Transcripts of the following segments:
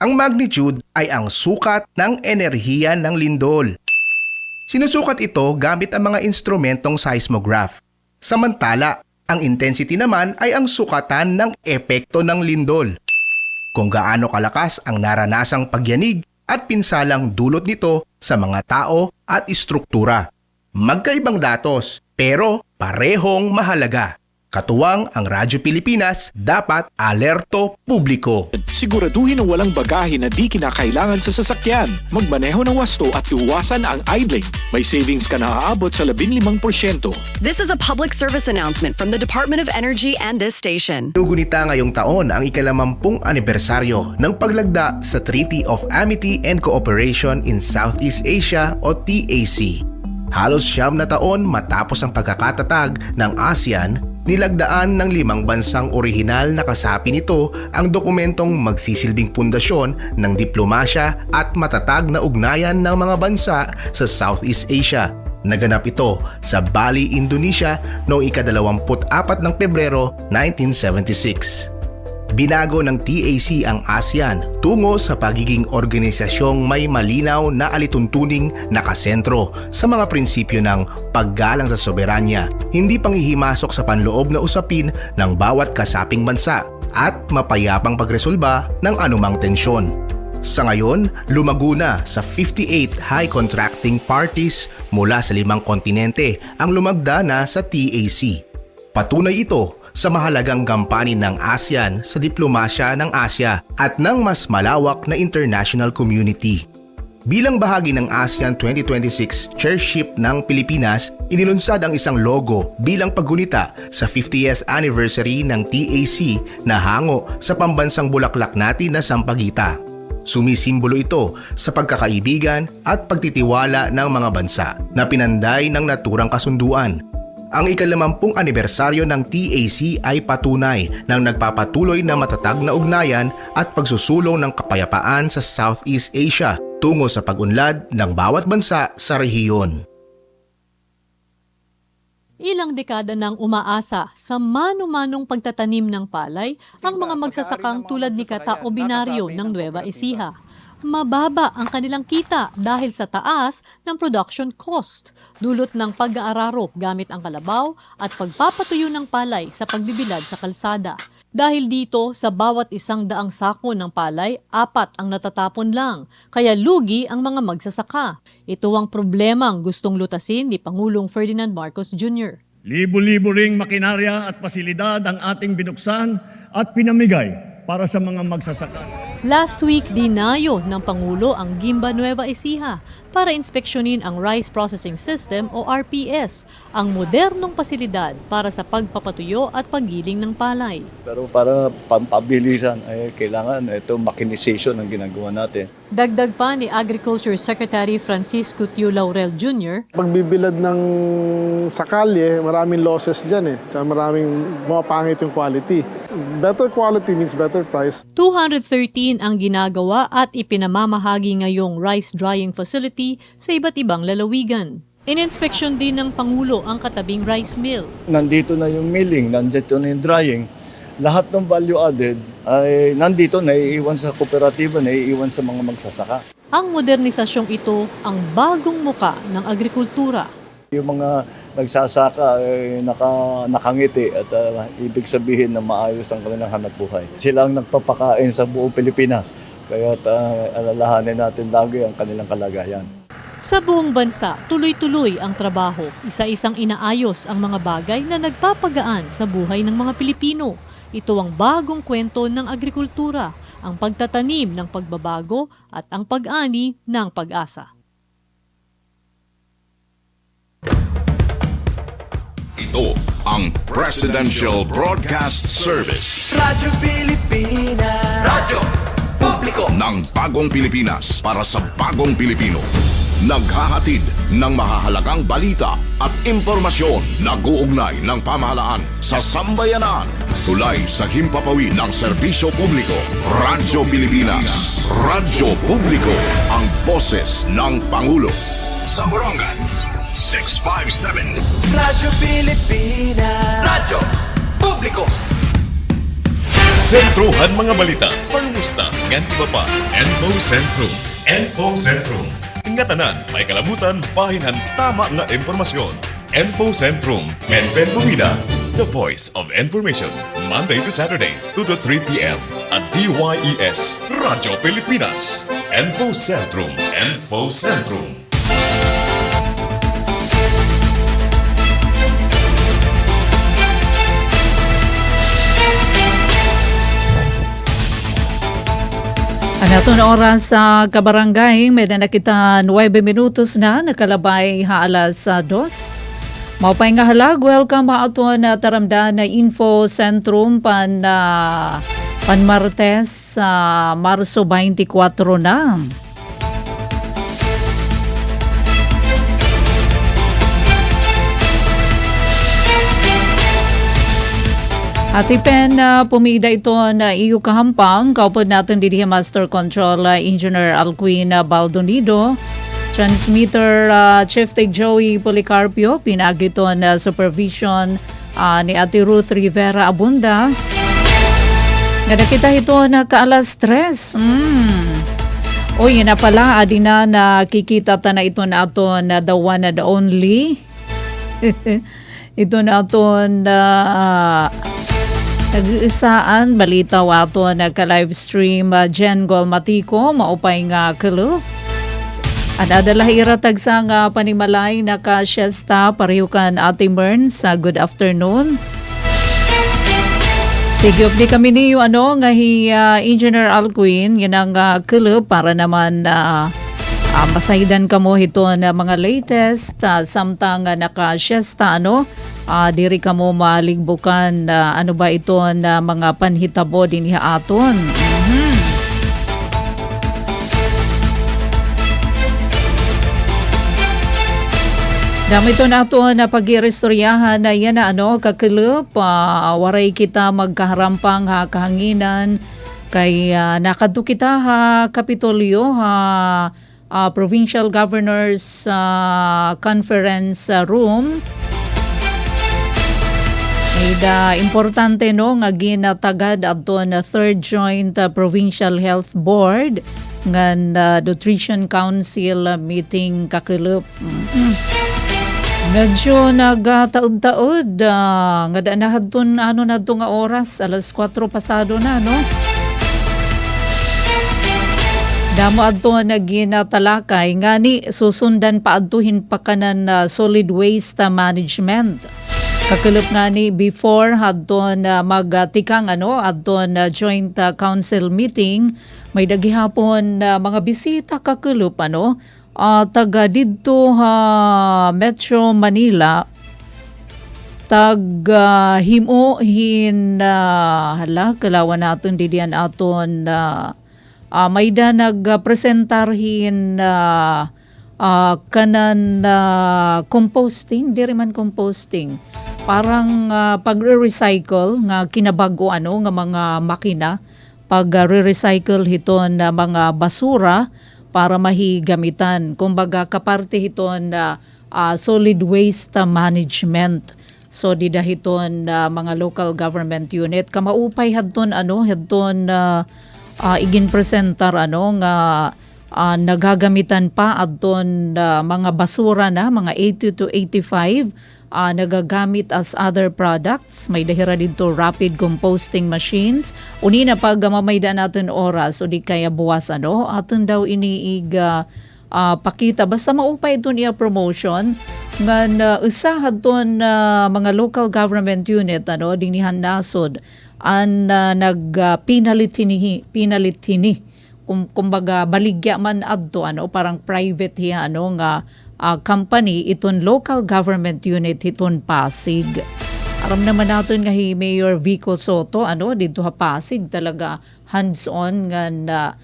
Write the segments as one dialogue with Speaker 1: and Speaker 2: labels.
Speaker 1: Ang magnitude ay ang sukat ng enerhiya ng lindol. Sinusukat ito gamit ang mga instrumentong seismograph. Samantala, ang intensity naman ay ang sukatan ng epekto ng lindol. Kung gaano kalakas ang naranasang pagyanig at pinsalang dulot nito sa mga tao at istruktura. Magkaibang datos pero parehong mahalaga. Katuwang ang Radyo Pilipinas, dapat alerto publiko.
Speaker 2: Siguraduhin ang walang bagahe na di kinakailangan sa sasakyan. Magmaneho ng wasto at iwasan ang idling. May savings ka na aabot sa 15%.
Speaker 3: This is a public service announcement from the Department of Energy and this station.
Speaker 1: Dugunita ngayong taon ang ika-50 anibersaryo ng paglagda sa Treaty of Amity and Cooperation in Southeast Asia o TAC. Halos 9 na taon matapos ang pagkakatatag ng ASEAN, nilagdaan ng 5 bansang orihinal na kasapi nito ang dokumentong magsisilbing pundasyon ng diplomasya at matatag na ugnayan ng mga bansa sa Southeast Asia. Naganap ito sa Bali, Indonesia noong ika-24 ng Pebrero 1976. Binago ng TAC ang ASEAN tungo sa pagiging organisasyong may malinaw na alituntuning nakasentro sa mga prinsipyo ng paggalang sa soberanya, hindi panghihimasok sa panloob na usapin ng bawat kasaping bansa at mapayapang pagresolba ng anumang tensyon. Sa ngayon, lumago na sa 58 high contracting parties mula sa 5 kontinente ang lumagda na sa TAC. Patunay ito sa mahalagang gampanin ng ASEAN sa diplomasya ng Asya at ng mas malawak na international community. Bilang bahagi ng ASEAN 2026 Chairship ng Pilipinas, inilunsad ang isang logo bilang paggunita sa 50th anniversary ng TAC na hango sa pambansang bulaklak natin na sampagita. Sumisimbolo ito sa pagkakaibigan at pagtitiwala ng mga bansa na pinanday ng naturang kasunduan. Ang ika-50 anibersaryo ng TAC ay patunay ng nagpapatuloy na matatag na ugnayan at pagsusulong ng kapayapaan sa Southeast Asia tungo sa pag-unlad ng bawat bansa sa rehiyon.
Speaker 4: Ilang dekada nang umaasa sa mano-manong pagtatanim ng palay ang mga magsasakang tulad ni Kata Obinario ng Nueva Ecija. Mababa ang kanilang kita dahil sa taas ng production cost, dulot ng pag-aararo gamit ang kalabaw at pagpapatuyo ng palay sa pagbibilad sa kalsada. Dahil dito, sa bawat 100 sako ng palay, 4 ang natatapon lang, kaya lugi ang mga magsasaka. Ito ang problemang gustong lutasin ni Pangulong Ferdinand Marcos Jr.
Speaker 5: Libo-libo ring makinarya at pasilidad ang ating binuksan at pinamigay para sa mga magsasaka.
Speaker 4: Last week, dinayo ng Pangulo ang Gimba Nueva Ecija para inspeksyonin ang Rice Processing System o RPS, ang modernong pasilidad para sa pagpapatuyo at paggiling ng palay.
Speaker 6: Pero para pampabilisan, kailangan ito mechanization ang ginagawa natin.
Speaker 4: Dagdag pa ni Agriculture Secretary Francisco Tio Laurel Jr.
Speaker 7: Pagbibilad ng sa kalye, maraming losses dyan Tsaka maraming mapangit yung quality. Better quality means better price.
Speaker 4: 213 ang ginagawa at ipinamamahagi ngayong rice drying facility sa iba't ibang lalawigan. Ininspeksyon din ng Pangulo ang katabing rice mill.
Speaker 6: Nandito na yung milling, nandito na yung drying. Lahat ng value added ay nandito, naiiwan sa kooperatiba, naiiwan sa mga magsasaka.
Speaker 4: Ang modernisasyong ito ang bagong muka ng agrikultura.
Speaker 6: Yung mga nagsasaka ay nakangiti at ibig sabihin na maayos ang kanilang hanapbuhay. Sila ang nagpapakain sa buong Pilipinas, kaya alalahanin natin lagi ang kanilang kalagayan.
Speaker 4: Sa buong bansa, tuloy-tuloy ang trabaho. Isa-isang inaayos ang mga bagay na nagpapagaan sa buhay ng mga Pilipino. Ito ang bagong kwento ng agrikultura, ang pagtatanim ng pagbabago at ang pag-ani ng pag-asa.
Speaker 8: Ito ang Presidential Broadcast Service.
Speaker 9: Radyo Pilipinas. Radyo Publiko
Speaker 8: ng bagong Pilipinas para sa bagong Pilipino. Naghahatid ng mahahalagang balita at impormasyon na guugnay ng pamahalaan sa sambayanan. Tulay sa himpapawid ng serbisyo publiko. Radyo Pilipinas. Radyo Publiko. Ang boses ng Pangulo. Sa Borongan, 657.
Speaker 9: Radyo Pilipinas. Radyo Publiko.
Speaker 10: Sentrohan mga balita, pangumusta, ngan iba pa. Info Sentrum. Info Sentrum. Nga tanan, may kalabutan, bahinan, tama nga impormasyon. Info Sentrum. Menpen Bumida. The voice of information. Monday to Saturday, 2 to 3 p.m. at DYES, Radyo Pilipinas. Info Sentrum. Info Sentrum.
Speaker 11: Anato na oras sa kabarangay, may na nakita 9 minutos na, nakalabay haalas 2. Maupay nga halag, welcome maato na taramda na Info Sentrum pan Martes sa Marso 24 na. At ipen pumida ito na iyo kahampang, kaupod natin didi Master Control Engineer Alcuin Baldonido, Transmitter Chief Tech Joey Policarpio, pinagito na supervision ni Ate Ruth Rivera Abunda. Nga nakita ito na kaalas 3. O yun na pala, adina nakikita ta na ito na ato na the one and only. Ito na ato na nag-iisaan, balita wato nagka-livestream Jen Golmatiko, maupay nga kalo. Anadalahira tagsa nga panimalay naka-siesta, pareho kan Ate Mern sa good afternoon. Sigop di kami niyo nga Engineer Alcuin, yun ang kalo para naman masahidan kamo ito na mga latest, samtang naka-siesta diri ka mo maligbukan ano ba ito na mga panhitabo din aton. Dami ito na ito na pag-irestoryahan na yan na kakilup, waray kita magkaharampang kahanginan kay nakadto kita Kapitolyo Provincial Governors Conference Room. Importante nga ginatagad adto na 3rd Joint Provincial Health Board ngan Nutrition Council meeting kakilup. Medyo nagtaod-taod nga danahadton na to nga oras, alas 4 pasado na Damo adto na ginatalakay ngani susundan pa adtuhin pa kanan solid waste management. Kakilup nga ni before hadton magtikang adton joint council meeting, may dagihapon mga bisita kakilup taga didto Metro Manila, taga himuhin kalawan naton didian aton may da nagpresentarhin kanan composting, diri man composting. Parang pagre-recycle nga kinabago nga mga makina, pag-re-recycle hiton na mga basura para mahigamitan. Kumbaga kaparte hiton na solid waste management. So dida hiton mga local government unit kamaupay hadton hadton igin presentar nga nagagamitan pa adton mga basura na mga 80 to 85 nagagamit as other products. May dahira dito rapid composting machines. Unina pag mamayda natin oras o di kaya buwas atin daw iniig pakita basta maupay ito niya promotion nga usahad ton mga local government unit dinihan nasod an pinalitini kumbaga baligya man adto parang private hiya nga company iton local government unit iton Pasig. Aram naman natin nga Mayor Vico Soto dito Pasig talaga hands-on nga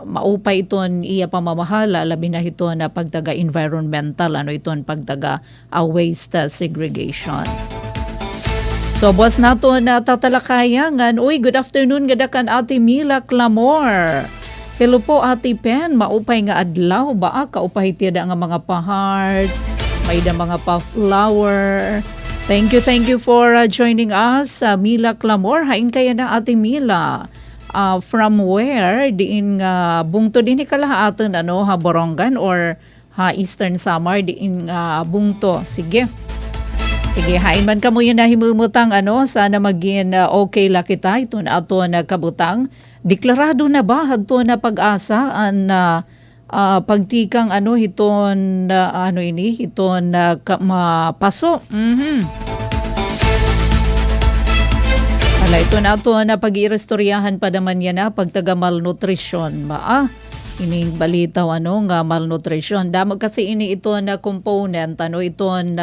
Speaker 11: maupay iton iya pamamahala labi na ito na pagtaga environmental iton pagtaga waste segregation. So boss nato na tatalakayan uy good afternoon gadakan Ate Mila Clamor. Hello po Ate Pen, maupay nga adlaw ba kaupahay tiyada nga mga pa-heart, may da mga pa-flower, Thank you for joining us, Mila Clamor. Hain kaya na ating Mila. From where? Diin bungto din ikalahaatan ha Borongan or Eastern Samar diin bungto. Sige, hain man kamo yun na himumutang sana maging okay la kita ito na ato na kabutang. Deklarado na ba hadto na pag-asa an pagtikang hiton hiton mapaso. Ala ito na ato na pag-irestoryahan pa naman yan pagtaga malnutrition ba ining balita nga malnutrition damo kasi ini ito na component iton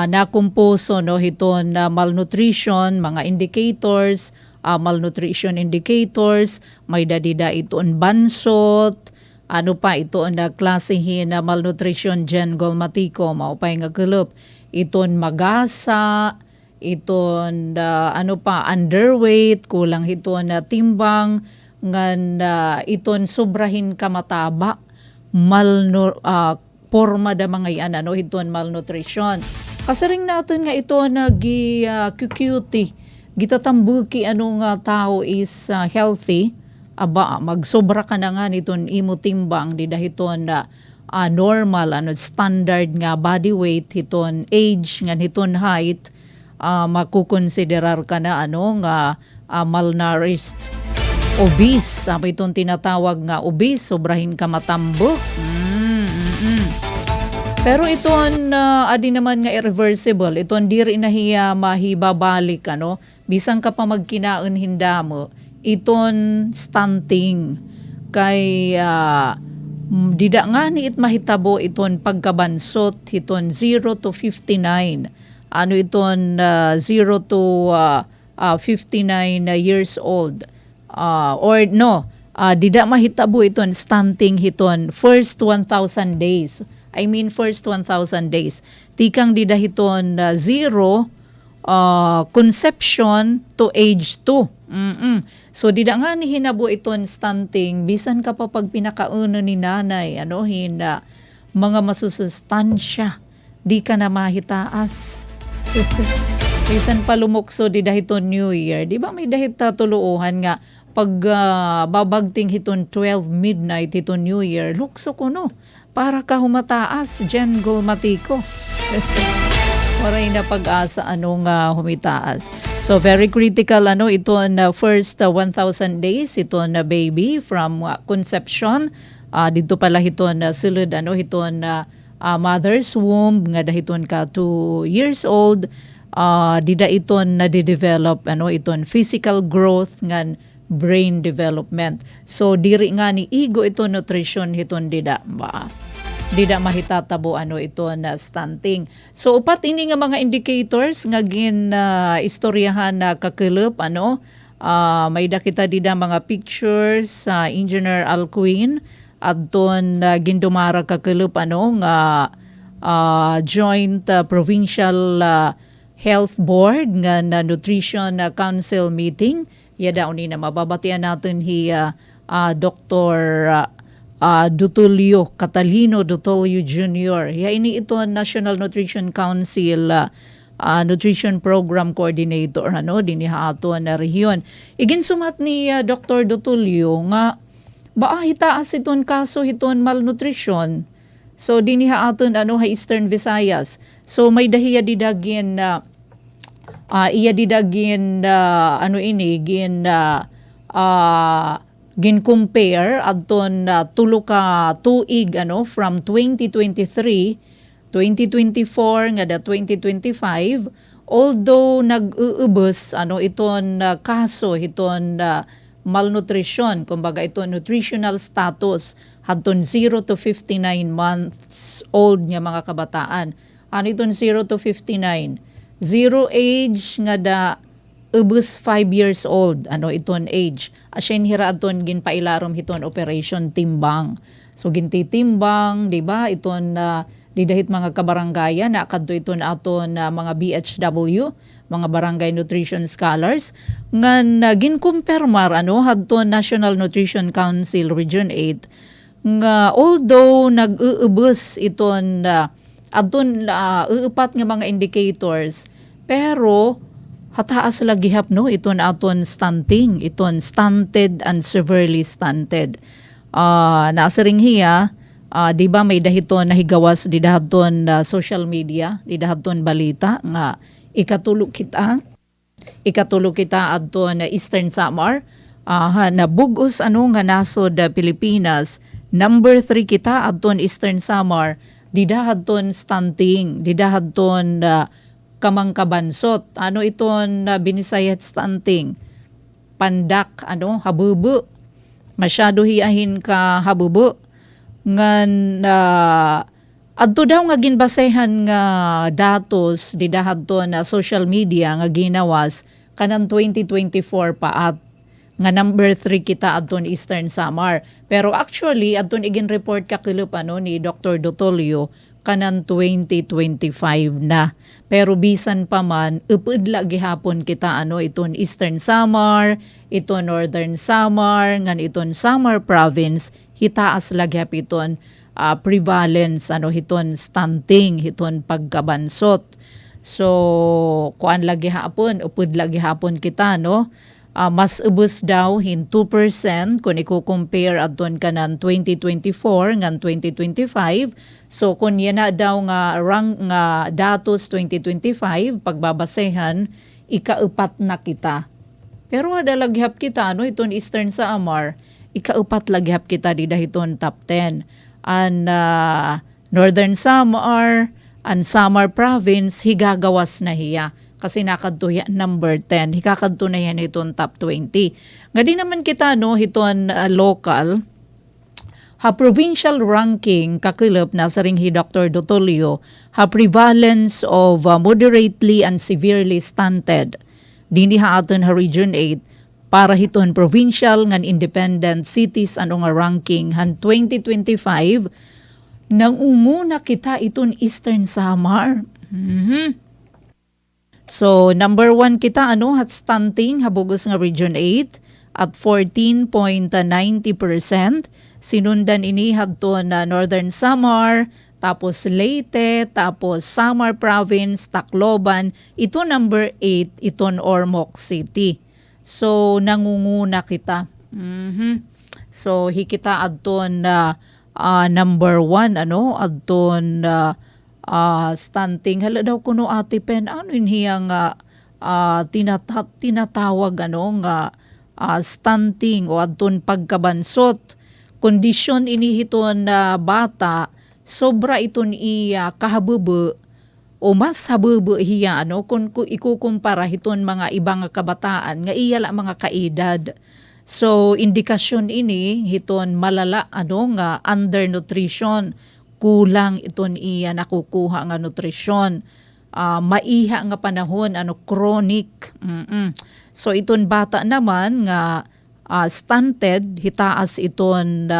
Speaker 11: na kumpuso iton na malnutrition mga indicators malnutrition indicators may dadida iton bansot pa ito na klasihin na malnutrition gen gulmatico maupay nga gulup iton magasa iton underweight kulang iton na timbang ngan iton sobrahin kamataba porma da mga yan iton malnutrition kasi ring natin nga ito nag-cutie gitatambuki nga tao is healthy magsobra ka na nga niton imo timbang di dahiton normal standard nga body weight hiton age nga hiton height makukonsiderar ka na nga malnourished obese itong tinatawag nga obese sobrahin ka matambo. Pero iton adi naman nga irreversible iton diri na hiya mahibabalik bisan ka pa magkinaon hindamo iton stunting kay dida nga ni it mahitabo iton pagkabansot iton 0 to 59 iton 0 to 59 years old dida mahitabo iton stunting hiton first 1,000 days. I mean first 1,000 days. Tikang dida hiton 0 conception to age 2. So dida nga ni hinabo iton stunting bisan ka pa pag pinakauno ni nanay hinda mga masusustansya di ka na mahitaas. Bisan pa lumukso di dahiton New Year. Di ba may dahit tatuluuhan nga pag babagting hiton 12 midnight hiton New Year, lukso ko para ka humataas dyan gulmatiko. Maray na pag-asa humitaas. So very critical ito na first 1,000 days ito na baby from conception. Dito pala ito na silid ito na mother's womb nga dahiton ka 2 years old. Dida iton na di-develop iton physical growth ngan brain development. So diri nga ni igo ito nutrition hiton dida ba. Dida mahitatabo ito na stunting. So upat ini nga mga indicators nga gin istoryahan na kakelup may dakita dida mga pictures Engineer Alcuin adton gindumara kakelup nga joint provincial health board nga nutrition council meeting. Yada ni na mababatian natin Dr. Dutulio Catalino Dutulio Jr. Ini ito National Nutrition Council Nutrition Program Coordinator diniha ato na rehiyon. Igin sumat ni Dr. Dutulio nga hitaas iton kaso hiton malnutrition. So diniha aton Eastern Visayas. So may dahiya didagin iya didagin gin compare adton tulo ka tuig from 2023 2024 nga 2025 although nag-uubos iton kaso iton malnutrition kumbaga iton nutritional status hadton 0 to 59 months old nga mga kabataan iton 0 to 59 zero age nga da ubos 5 years old iton age asyen hira aton ginpailarom hiton operation timbang so gintitimbang di ba iton didahit mga kabarangaya na kadto iton aton mga BHW mga barangay nutrition scholars nga ginkumpirmar hadton National Nutrition Council Region 8 nga although nag-uubos iton Adun uupat nga mga indicators pero hataas lagi hap no iton aton stunting, iton stunted and severely stunted. Nasiring hiya, di ba may dahiton nahigawas di dahaton social media, di dahaton balita nga ikatulog kita adton Eastern Samar, nabugos nga nasod Pilipinas. Number 3 kita adton Eastern Samar, di dahaton stunting, di dahaton kamangkabansot. Ano iton binisayat stunting? Pandak, habubu. Masyado hiyahin ka habubu. Ngan adto daw nga ginbasehan nga datos di dahaton social media nga ginawas kanang 2024 paat nga number 3 kita adton Eastern Samar. Pero actually adton igin report kakilop ni Dr. Dotolio kanan 2025 na. Pero bisan pa man, upudla gihapon kita iton Eastern Samar, iton Northern Samar, ngan iton Samar Province, hitaas lagi iton prevalence, hiton stunting, hiton pagkabansot. So, kuan lagi hapon, upud lagi hapon kita, mas ubos daw hin 2% kung i-compare adton kanan 2024 ngan 2025. So kung yan na daw nga rank nga datos 2025 pagbabasehan ikaupat na kita. Pero ada laghap kita iton Eastern Samar, ikaupat laghap kita di dahiton top 10. And Northern Samar and Samar Province higagawas na hiya. Kasi nakadto number 10, hikakadto na yan iton top 20. Nga di naman kita hiton local, provincial ranking kakilap na sa ringhi Dr. Dotolio, prevalence of moderately and severely stunted. Dini aton region 8, para hiton provincial ngan independent cities nga ranking han 2025, nang umuna kita iton Eastern Samar. So, number 1 kita, hat stunting, habugos nga Region 8, at 14.90%. Sinundan ini hadto na Northern Samar, tapos Leyte, tapos Samar Province, Tacloban. Ito number 8, iton Ormoc City. So, nangunguna kita. So, hikita adton number 1, adton stunting. Hala daw kuno Ate Pen, ano hiyang tinatawag nga stunting o adton pagkabansot. Kondisyon inihiton na bata, sobra iton iya kahabubu o mas habubu hiya kung ikukumpara hiton mga ibang kabataan nga iya la mga kaedad. So indikasyon ini hiton malala nga undernutrition, kulang iton iya nakukuha nga nutrisyon, maiha nga panahon chronic. So iton bata naman nga stunted, hitaas iton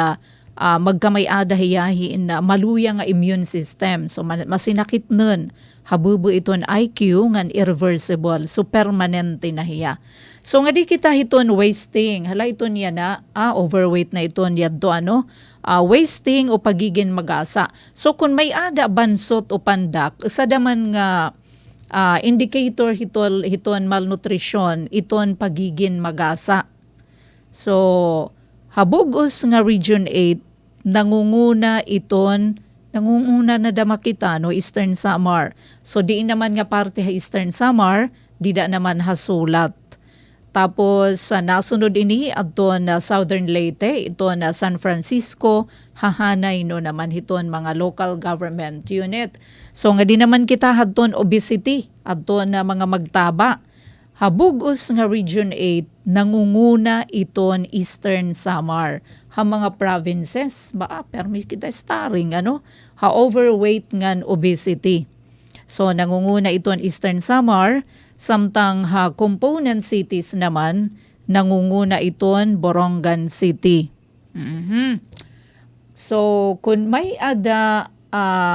Speaker 11: magkamay-ada hiyahin na maluya nga immune system. So masinakit nun, habubu iton IQ nga irreversible, so permanente na hiya. So nga di kita hiton wasting, hala iton yan overweight na iton yadto wasting o pagiging mag-asa. So kung may ada bansot o pandak, sa daman nga indicator hiton malnutrition, iton pagiging mag-asa. So habugos nga Region 8, nangunguna na dama kita Eastern Samar. So di naman nga parte ha Eastern Samar, di da naman hasulat. Tapos nasunod ini adton Southern Leyte, ito na San Francisco, hahanay naman hiton mga local government unit. So nga di naman kita hadton obesity, adton na mga magtaba. Habugos nga Region 8, nangunguna iton Eastern Samar. Ha mga provinces, permis kita starring, overweight ngan obesity. So nangunguna iton Eastern Samar, samtang component cities naman, nangunguna iton Borongan City. So kung may ada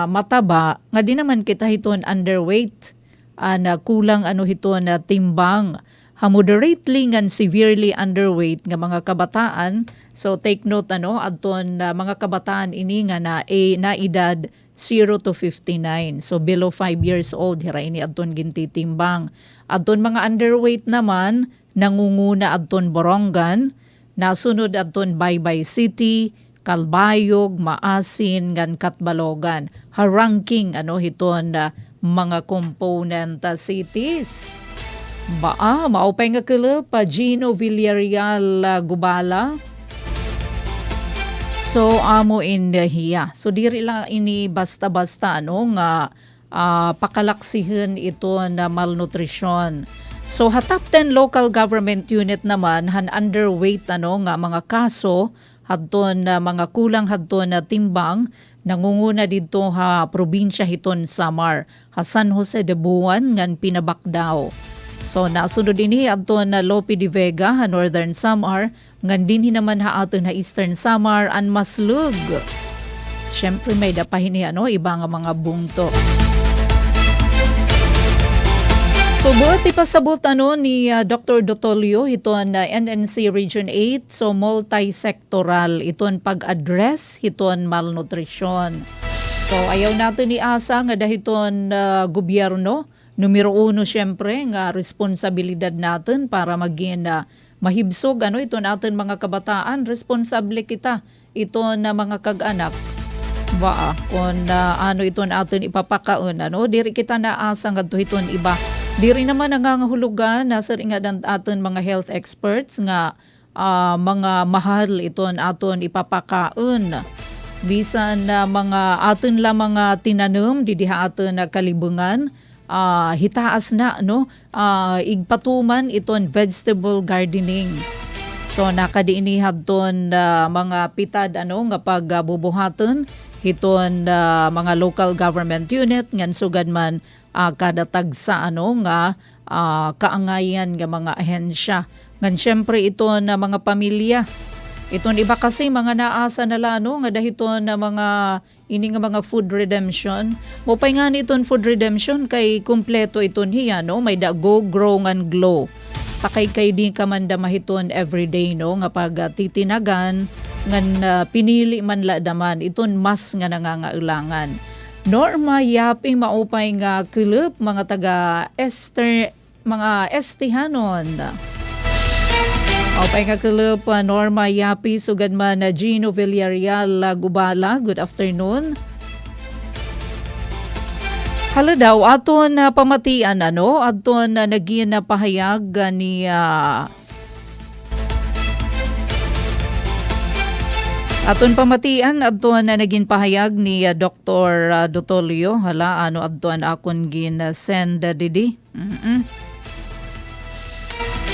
Speaker 11: mataba, nga di naman kita hiton underweight, na kulang hiton na timbang, moderately ngan severely underweight nga mga kabataan. So take note adton mga kabataan ini nga na edad 0 to 59. So below 5 years old, hira ini adton gintitimbang. Adton mga underweight naman, nangunguna adton Borongan, nasunod adton Baybay City, Calbayog, Maasin, ngan Katbalogan. Ranking hiton mga component cities. Maupay nga kala pa Gino Villarreal Gubala. So amo in hiya. So diri lang ini basta-basta nga pakalaksihan ito na malnutrition. So top 10 local government unit naman han underweight nga mga kaso hadton mga kulang hadton na timbang nangunguna dito ha probinsya hiton Samar, ha San Jose de Buwan ngan Pinabakdaw. So nasunod dinhi adton na Lope de Vega ha Northern Samar, ngan dinhi naman ha aton ha Eastern Samar an Maslug. Syempre may dapahin niya iba nga mga bungto. So buot ipasabot ni Dr. Dotolio iton NNC Region 8, so multi-sectoral iton pag-address iton malnutrition. So ayaw natin ni asa nga dahiton gobyerno numero 1 syempre nga responsibilidad natin para maging mahibsog iton natin mga kabataan, responsable kita iton na mga kag-anak. Kung iton atin ipapakaon diri kita naasa nga iton iba. Diri naman nangangahulugan nasa ringadan aton mga health experts nga mga mahal iton aton ipapakaon. Bisan na mga aton la mga tinanom didiha aton na kalibungan, hitaas na igpatuman iton vegetable gardening. So nakadiini hadton mga pitad nga pagbubuhaton hiton mga local government unit ngan sugad man kada tagsa nga kaangayan nga mga ahensya. Ngan syempre ito na mga pamilya. Iton iba kasi mga naasa nala nga dahiton na mga ini nga mga food redemption. Mopay nga niton food redemption kay kumpleto iton hiya may da go, grow, ngan glow. Takay kay di ka man damahiton everyday nga pag titinagan ngan pinili man la daman iton mas nga nangangailangan. Norma yaping maupay nga kulop mga taga mga Estihanon. Maupay nga kulop Norma Yapi sugad man na Gino Villarreal Gubala. Good afternoon. Hala daw aton pamatian aton naging pahayag ni aton pamatian adton na naging pahayag ni Dr. Dotolio hala adton akon gin send didi.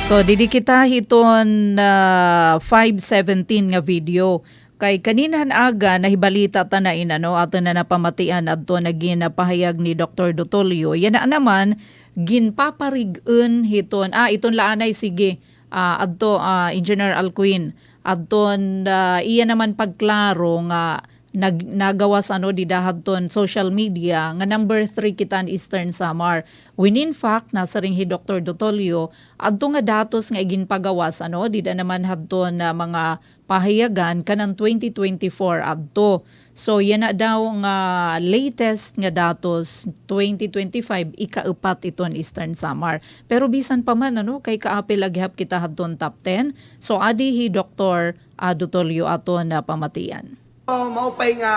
Speaker 11: So didi kita hiton 5:17 nga video kay kaninahan aga nahibalita tanain aton na napamatian adton naging pahayag ni Dr. Dotolio. Yan na naman ginpaparigun hiton iton laanay sige adto Engineer Alcuin adton iya naman pagklaro nga nagawas didahadton social media nga number 3 kitan Eastern Samar. When in fact nasa ring hi Dr. Dotolio adto nga datos nga ginpagawas dida naman hadton mga pahayagan kanang 2024 adto. So yan na daw nga latest nga datos 2025 ikaupat iton Eastern Samar. Pero bisan pa man kay kaapil aghap kita hadton top 10. So adi hi Dr. Dotolio aton na pamatian.
Speaker 12: Maupay nga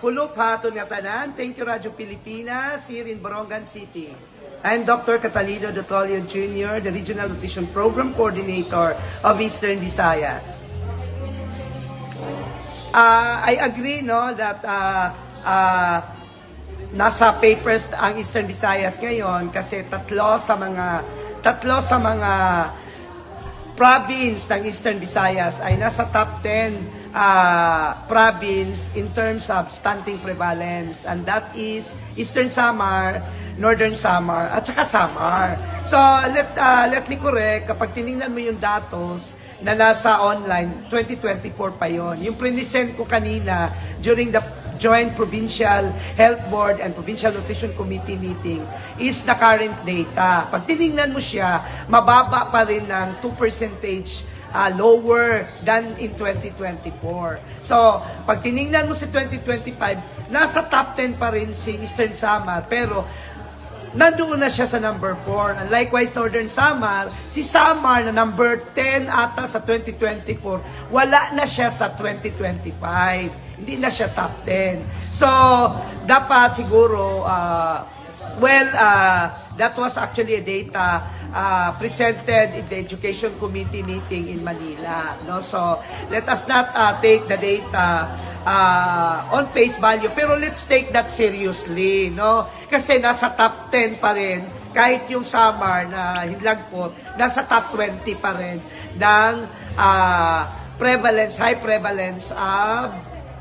Speaker 12: kulop haton nga tanan. Thank you Radyo Pilipinas here in Borongan City. I'm Dr. Catalino Dotolio Jr., the Regional Nutrition Program Coordinator of Eastern Visayas. I agree that nasa papers ang Eastern Visayas ngayon kasi tatlo sa mga province ng Eastern Visayas ay nasa top 10 province in terms of stunting prevalence, and that is Eastern Samar, Northern Samar at saka Samar. So let me correct, kapag tiningnan mo yung datos na nasa online, 2024 pa yon. Yung present ko kanina during the Joint Provincial Health Board and Provincial Nutrition Committee meeting is the current data. Pag tiningnan mo siya, mababa pa rin ng 2% lower than in 2024. So, pag tiningnan mo si 2025, nasa top 10 pa rin si Eastern Samar, pero nandoon na siya sa number 4. And likewise, Northern Samar, si Samar na number 10 ata sa 2024, wala na siya sa 2025. Hindi na siya top 10. So, dapat siguro, that was actually a data presented in the Education Committee meeting in Manila. No? So, let us not take the data on face value, pero let's take that seriously, no? Kasi nasa top 10 pa rin, kahit yung Samar na hinlagpot, nasa top 20 pa rin ng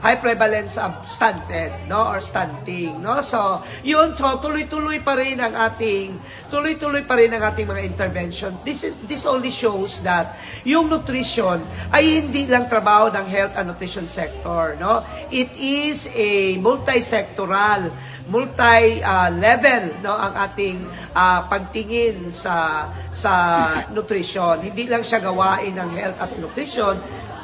Speaker 12: high prevalence of stunted, no, or stunting, no. So yun, so tuloy-tuloy pa rin ang ating mga intervention. This only shows that yung nutrition ay hindi lang trabaho ng health and nutrition sector, no. It is a multi-sectoral, multi-level, no, ang ating pagtingin sa nutrition. Hindi lang siya gawain ng health at nutrition,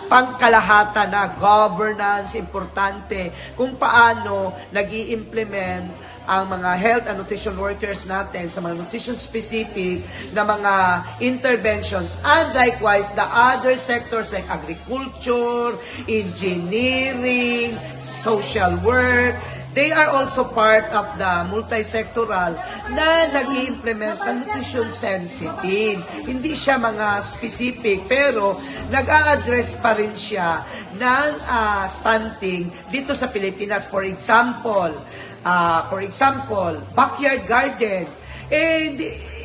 Speaker 12: pangkalahatan na governance, importante kung paano nag-i-implement ang mga health and nutrition workers natin sa mga nutrition specific na mga interventions, and likewise the other sectors like agriculture, engineering, social work. They are also part of the multi-sectoral na nag-i-implement ng nutrition sensitive. Hindi siya mga specific, pero nag-a-address pa rin siya ng stunting dito sa Pilipinas. For example, backyard garden.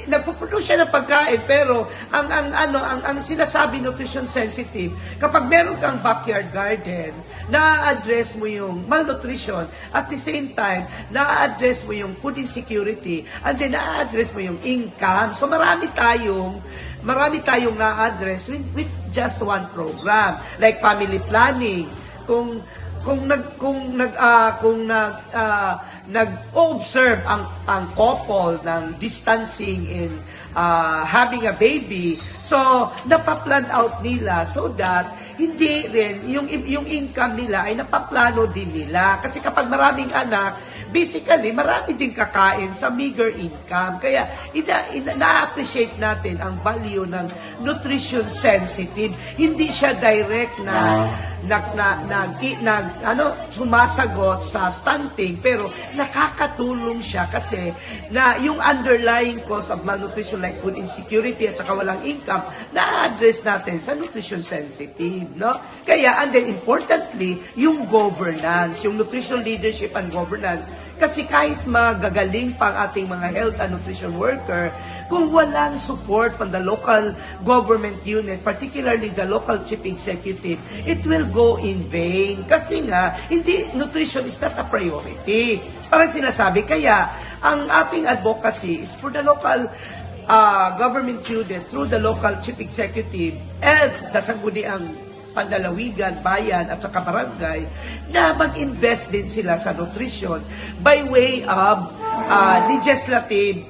Speaker 12: Nagpo-produce siya ng pagkain, pero ang sinasabi nutrition sensitive, kapag meron kang backyard garden, na-address mo yung malnutrition, at the same time, na-address mo yung food insecurity, and then na-address mo yung income. So marami tayong na-address with just one program, like family planning. Kung nag-observe ang couple ng distancing in having a baby, so napaplan out nila so that hindi rin yung income nila ay napaplano din nila. Kasi kapag maraming anak, basically marami din kakain sa meager income. Kaya na-appreciate natin ang value ng nutrition sensitive. Hindi siya direct na sumasagot sa stunting, pero nakakatulong siya kasi na yung underlying cause of malnutrition like food insecurity at saka walang income, na-address natin sa nutrition sensitive, no? Kaya, and then importantly, yung governance, yung nutrition leadership and governance, kasi kahit magagaling pa ang ating mga health and nutrition worker, kung walang support from the local government unit, particularly the local chief executive, it will go in vain. Kasi nga, nutrition is not a priority. Parang sinasabi, kaya ang ating advocacy is for the local government unit through the local chief executive and the sangguniang pandalawigan, bayan at saka barangay na mag-invest din sila sa nutrition by way of legislative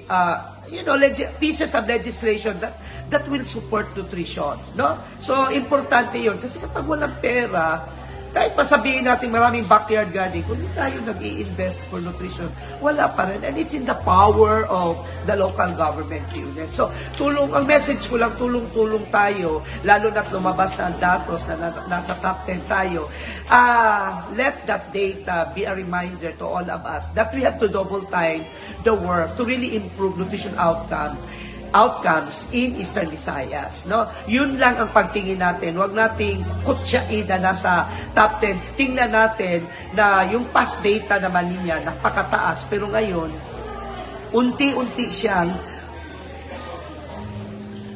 Speaker 12: pieces of legislation that will support nutrition, no? So importante 'yon kasi kapag walang pera, kahit pa sabihin natin maraming backyard garden, kung hindi tayo nag-i-invest for nutrition, wala pa rin. And it's in the power of the local government unit. So, ang message ko lang, tulong-tulong tayo, lalo na't lumabas na ang datos na nasa top 10 tayo. Let that data be a reminder to all of us that we have to double time the work to really improve nutrition outcomes in Eastern Visayas, no? Yun lang ang pagtingin natin. Huwag nating kutsain na nasa top 10. Tingnan natin na yung past data naman niya napakataas, pero ngayon unti-unti siyang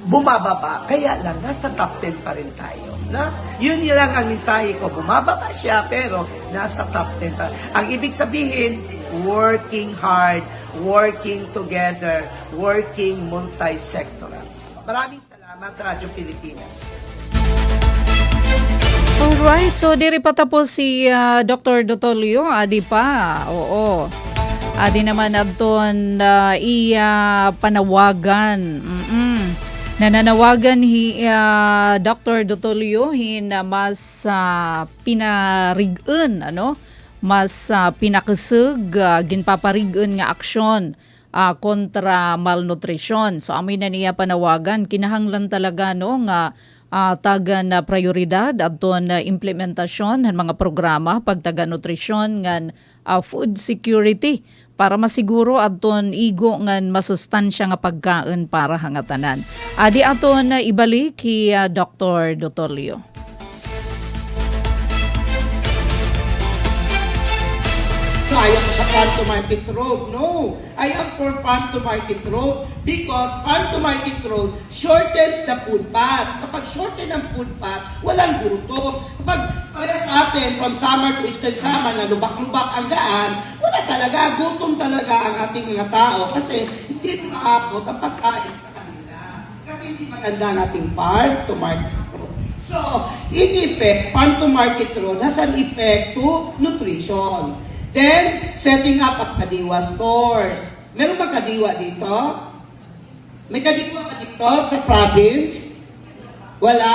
Speaker 12: bumababa. Kaya lang nasa top 10 pa rin tayo, no? Yun lang ang mensahe ko. Bumababa siya pero nasa top 10 pa. Ang ibig sabihin, working hard, working together, working multi-sectoral. Maraming salamat, Radyo Pilipinas.
Speaker 11: Alright, so diri pa tapos si Dr. Dotolio, adi pa. Oo. Adi naman adton panawagan. Nananawagan Dr. Dotolio hin mas pinarigun mas pinakasig ginpaparigon nga aksyon kontra malnutrition. So amoy na niya panawagan kinahanglan talaga no nga tagan na prioridad adton implementasyon ng mga programa pagtaga nutrisyon ngan food security para masiguro adton igo ngan masustansya nga pagkaon para hangatanan. Adi aton ibalik ki Dr. Dotolio.
Speaker 12: I am sa farm to market road. No, I am for farm to market road because farm to market road shortens the food path. Kapag shorten ang food path, walang gutom. Kapag kaya sa atin, from summer to eastern summer, na lubak-lubak ang daan, wala talaga, gutom talaga ang ating mga tao kasi hindi maabot ang pagkain sa kanila. Kasi hindi maganda ang ating farm to market road. So, in effect, farm to market road has an effect to nutrition. Then, setting up at Kadiwa stores. Meron bang Kadiwa dito? May Kadiwa ba dito sa province? Wala?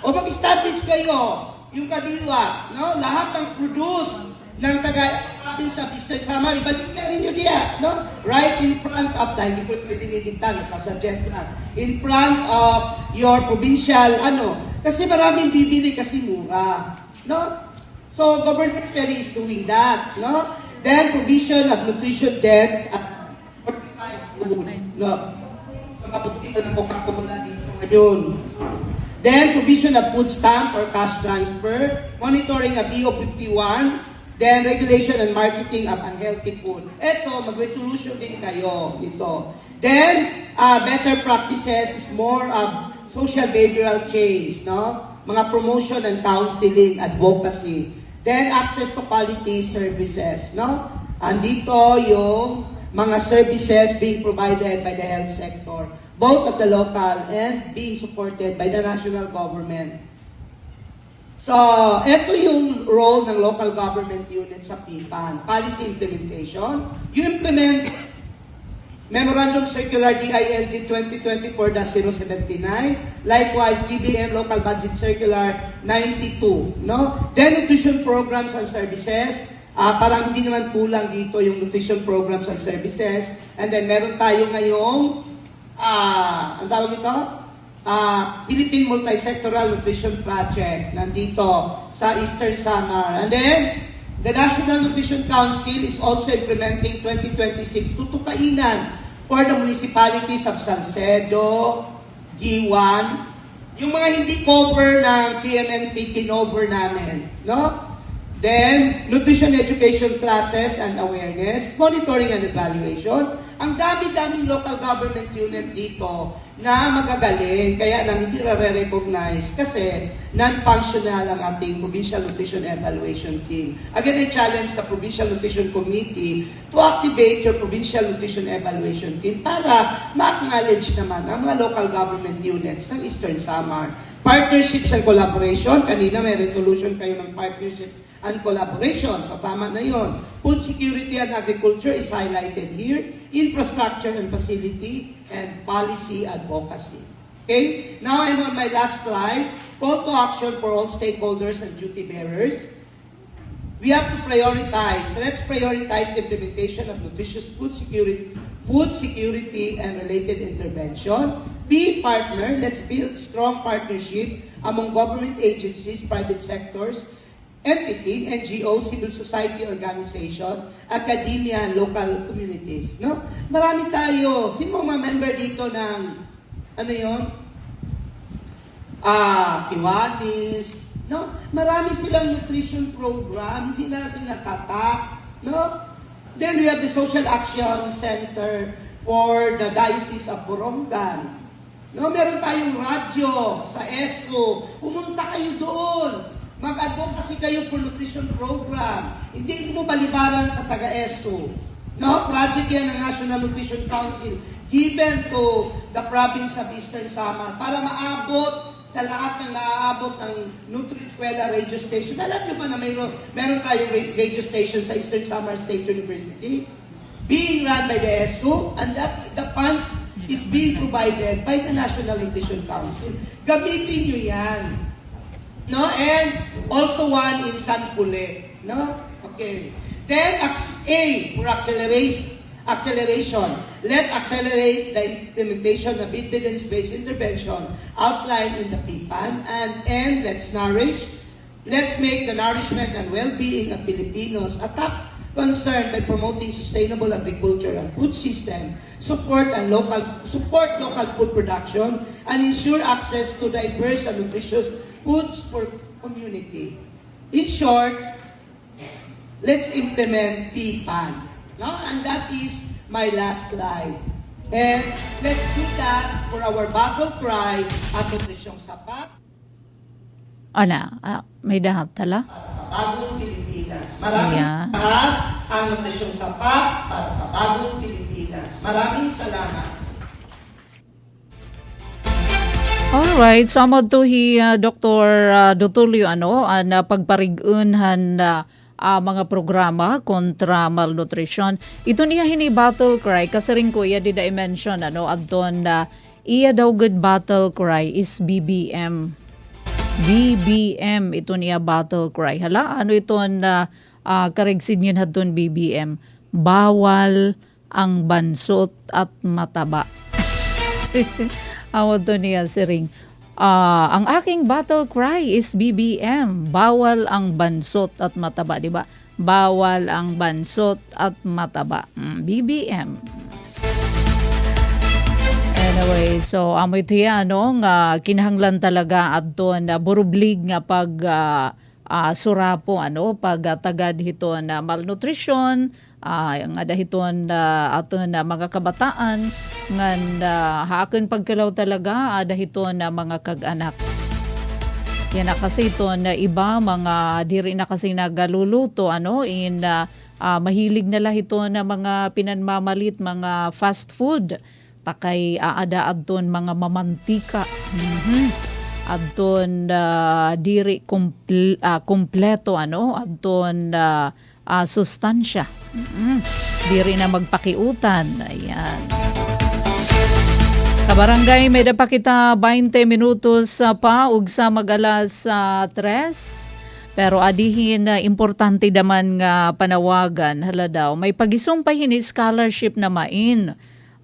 Speaker 12: O mag-establish kayo yung Kadiwa, no? Lahat ng produce ng taga-province of Eastern Samar, ibalik ka ninyo diya, no? Right in front of, hindi po pwede nilitan, nasa-suggest lang, in front of your provincial, kasi maraming bibili kasi mura, no? So, Governor Ferry is doing that, no? Then, provision of nutrition debts at 45 food, no? So, kapag na Coca-Cola dito ngayon. Then, provision of food stamp or cash transfer, monitoring of BO51, then regulation and marketing of unhealthy food. Eto, mag-resolution din kayo nito. Then, better practices is more of social behavioral change, no? Mga promotion and counseling, advocacy. Then, access to quality services, no? Andito yung mga services being provided by the health sector, both at the local and being supported by the national government. So, ito yung role ng local government unit sa PIPAN. Policy implementation. You implement Memorandum Circular DILG 2024-079. Likewise, DBM Local Budget Circular 92. No? Then, nutrition programs and services. Parang hindi naman kulang dito yung nutrition programs and services. And then, meron tayo ngayong, ang tawag ito? Philippine Multi-Sectoral Nutrition Project. Nandito sa Eastern Samar. And then, the National Nutrition Council is also implementing 2026 tutukainan for the municipalities of Salcedo, G1, yung mga hindi cover ng PMNP, kinover namin, no? Then, nutrition education classes and awareness, monitoring and evaluation. Ang dami-dami local government unit dito na magagaling, kaya nang hindi re-recognize kasi non-functional ang ating Provincial Nutrition Evaluation Team. Again, I challenge the Provincial Nutrition Committee to activate your Provincial Nutrition Evaluation Team para ma-acknowledge naman ang mga local government units ng Eastern Samar. Partnerships and collaboration, kanina may resolution kayo ng partnership and collaboration. So tama na yon. Food security and agriculture is highlighted here. Infrastructure and facility and policy advocacy. Okay? Now I'm on my last slide. Call to action for all stakeholders and duty bearers. We have to prioritize. Let's prioritize the implementation of nutritious food security and related intervention. Be partner. Let's build strong partnership among government agencies, private sectors, entity, NGO, civil society organization, academia, and local communities. No? Marami tayo. Sino mga member dito ng, Kiwanis, no? Marami silang nutrition program, hindi natin natatak, no? Then we have the Social Action Center for the Diocese of Borongan. No, meron tayong radyo sa ESCO. Pumunta kayo doon. Mag-advocacy kayo for nutrition program. Hindi mo balibaran sa taga-ESCO. No, project yan ng National Nutrition Council given to the province of Eastern Samar para maabot sa lahat ng naaabot ng Nutri-Eskwela radio station. Alam nyo ba na meron tayong radio station sa Eastern Samar State University being run by the ESCO, and that the funds is being provided by the National Nutrition Council. Gamitin nyo yan. No? And also one in San Pule. No? Okay. Then, A for acceleration. Let accelerate the implementation of evidence-based intervention outlined in the PPAN. And N, let's nourish. Let's make the nourishment and well-being of Filipinos a top concern by promoting sustainable agriculture and food system, support local food production, and ensure access to diverse and nutritious foods for community. In short, let's implement PPAN. No? And that is my last slide. And let's do that for our battle cry at Nutrisyong Sapat.
Speaker 11: May dahat tala?
Speaker 12: Sa bagong Pilipinas. Maraming salamat ang Nutrisyong Sapat para sa bagong Pilipinas. Maraming salamat.
Speaker 11: Alright, so amo to Dr. Dotulio na pagparigunhan mga programa kontra malnutrition. Ito niya hini battle cry kasi rin ko iya dida i-mention adton iya daw good battle cry is BBM. BBM ito niya battle cry. Hala ito karigsid yun hadton BBM. Bawal ang bansot at mataba. Awad to niya si Ring. Ang aking battle cry is BBM. Bawal ang bansot at mataba, di ba? Bawal ang bansot at mataba. BBM. Anyway, so amoy tiya nga kinahanglan talaga adto na burublig nga pag surapo pag tagad hiton na malnutrition nga dahiton aton na mga kabataan ngan haken pagkalaw talaga dahiton na mga kag-anak. Yan na kasi ito na iba mga diri na kasi nagaluluto mahilig na lahito na mga pinanmamalit mga fast food takay aada adton mga mamantika. Adton diri kompleto adton sustansya. Diri na magpakiutan. Ayan. Kabarangay, may pa kita 20 minutos pa ug sa mag-alas 3. Pero adihin importante daman nga panawagan hala daw. May pagisumpay hini scholarship na main.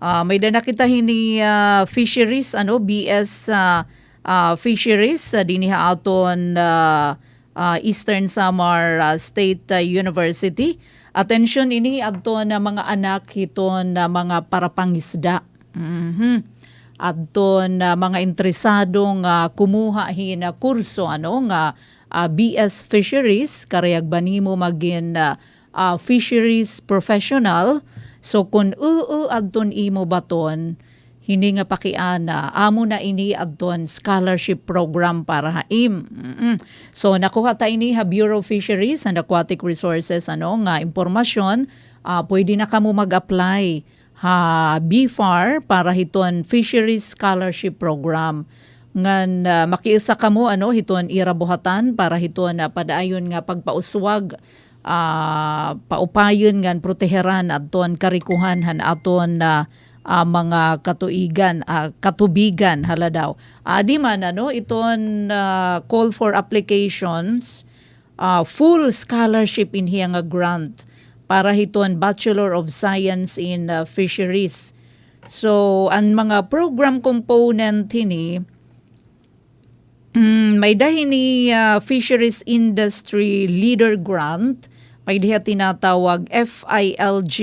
Speaker 11: May dana kita hini fisheries BS fisheries diniha aton Eastern Samar State University. Attention ini adto na mga anak hiton na mga parapangisda. Adto na mga interesadong kumuha hina kurso nga BS Fisheries karayag ba nimo magin fisheries professional. So kung adton imo baton hindi nga pakiana amo na ini adton scholarship program para haim. So nakuha ta ini Bureau of Fisheries and Aquatic Resources nga impormasyon, pwede na kamo mag-apply BFAR para hiton Fisheries Scholarship Program. Ngan makiisa kamo hiton irabuhatan para hiton padayon nga pagpauswag paupayon ngan proteheran adton karikuhan aton mga katubigan hala daw. Di man iton call for applications full scholarship in hiya nga grant para hiton Bachelor of Science in Fisheries. So ang mga program component hini may dahini Fisheries Industry Leader Grant, may diha tinatawag FILG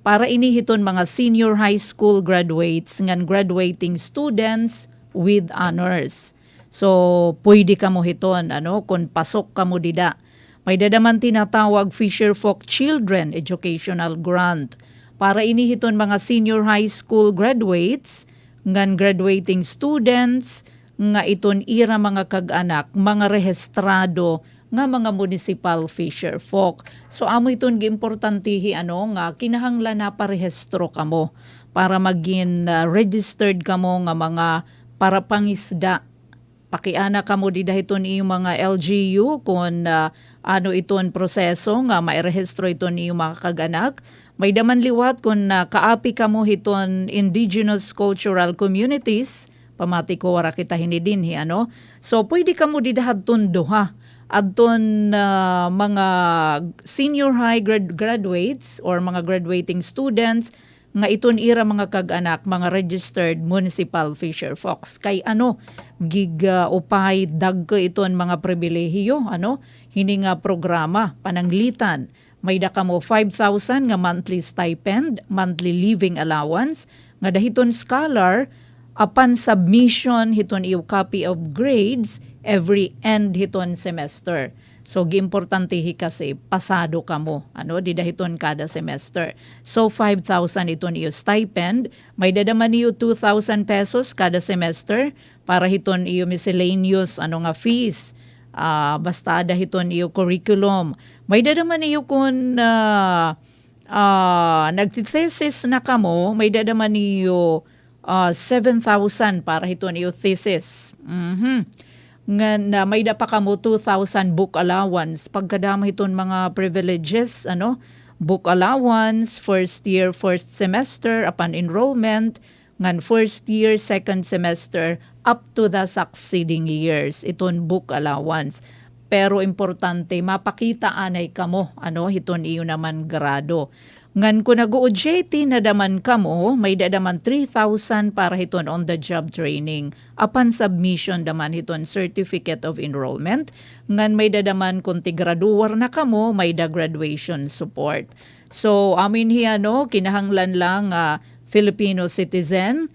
Speaker 11: para inihiton mga senior high school graduates ngan graduating students with honors. So pwede ka mo hiton kung pasok ka mo dida. May dadaman tinatawag Fisher Folk Children Educational Grant para inihiton mga senior high school graduates ngan graduating students nga iton ira mga kag-anak, mga rehistrado nga mga municipal fisher folk. So amo iton giimportantihi nga kinahanglan na parehistro kamo para maging registered kamo nga mga para pangisda. Pakiana kamo di dahiton iyong mga LGU kung iton proseso nga mairehistro iton iyong mga kag-anak. May daman liwat kung kaapi kamo hiton indigenous cultural communities, pamati ko wara kita hinidin So pwede kamo di dahadton duha adton mga senior high graduates or mga graduating students nga iton ira mga kag-anak, mga registered municipal fisher folks. Kay gig upay dagko iton mga pribilehiyo, hini nga programa, pananglitan. May da kamo 5,000 nga monthly stipend, monthly living allowance, nga dahiton scholar, upon submission hiton iyo copy of grades every end hiton semester. So giimportantehi kasi pasado kamo di dahiton kada semester. So 5,000 iton iyo stipend, may dadaman niyo 2,000 pesos kada semester para hiton iyo miscellaneous nga fees. Basta dahiton iyo curriculum. May dadaman niyo kun nagtithesis na kamo, may dadaman niyo 7,000 para hiton iyo thesis. Nga na may pa kamo 2,000 book allowance pagkadama hiton mga privileges book allowance first year first semester upon enrollment ngan first year second semester up to the succeeding years iton book allowance. Pero importante mapakita anay kamo hiton iyo naman grado. Ngan kung nag-OJT na daman kamo, may dadaman 3,000 para hiton on the job training. Upon submission daman hiton certificate of enrollment. Ngan may dadaman kung tigraduar na kamo, may da graduation support. So amin kinahanglan lang Filipino citizen,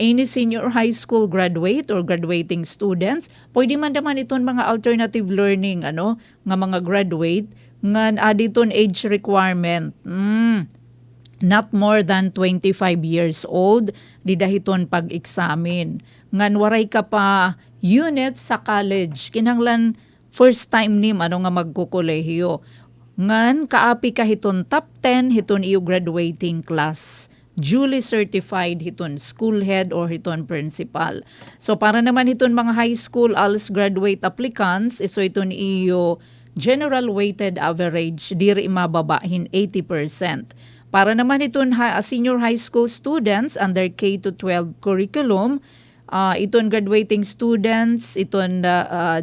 Speaker 11: any senior high school graduate or graduating students, pwede man daman iton mga alternative learning nga mga graduate ngan aditon age requirement. Not more than 25 years old di dahiton pag-examine. Ngan waray ka pa unit sa college. Kinahanglan first time nim nga magkukolehiyo. Ngan kaapi ka hiton top 10 hiton iyo graduating class. Duly certified hiton school head or hiton principal. So para naman hiton mga high school ALS graduate applicants, iso hiton iyo general weighted average diri mababahin 80%. Para naman iton senior high school students under K-12 curriculum, iton graduating students, iton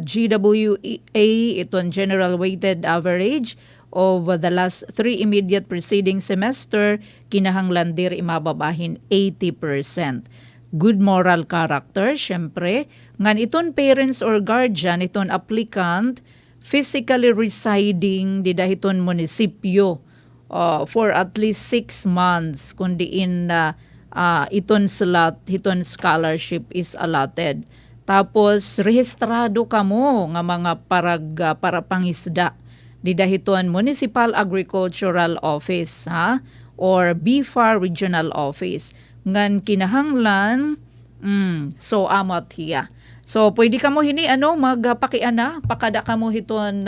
Speaker 11: GWA, iton general weighted average of the last 3 immediate preceding semester, kinahanglan diri mababahin 80%. Good moral character, syempre. Ngan iton parents or guardian, iton applicant, physically residing di dahiton munisipyo for at least 6 months kundiin iton slot, hiton scholarship is allotted. Tapos rehistrado kamo nga mga para pangisda di dahiton Municipal Agricultural Office or BFAR Regional Office. Ngan kinahanglan so amot hiya. So, pwede ka mo magpakiana, pakada ka mo hiton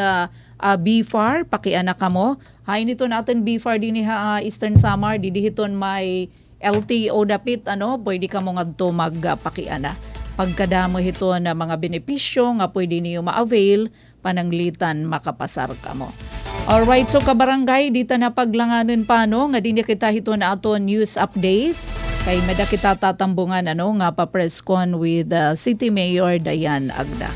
Speaker 11: BFAR, pakiana ka mo. Hain ito natin BFAR din Eastern Samar, hiton may LTO dapit, pwede ka mo nga ito magpakiana. Pagkada mo hiton mga benepisyo nga pwede niyo ma-avail, pananglitan makapasar ka mo. Alright, so kabarangay, dito na paglanganan pa, nga din kita hiton na ato news update. Kay meda kita tatambungan nga pa-press con with City Mayor Dayan Agda.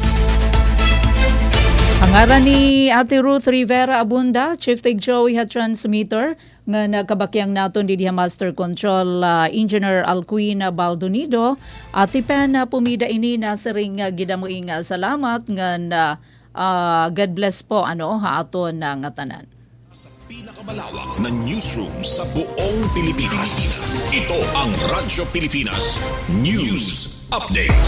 Speaker 11: Hangaran ni Ate Ruth Rivera Abunda, Chief Tig Joey Transmitter, nga nakabakyang naton di Master Control Engineer Alcuina Baldonido, Ate Pen pumida ini na siring gidamuing salamat nga God bless po haaton nga tanan.
Speaker 8: Pinakamalawak na newsroom sa buong Pilipinas. Ito ang Radyo Pilipinas News Update.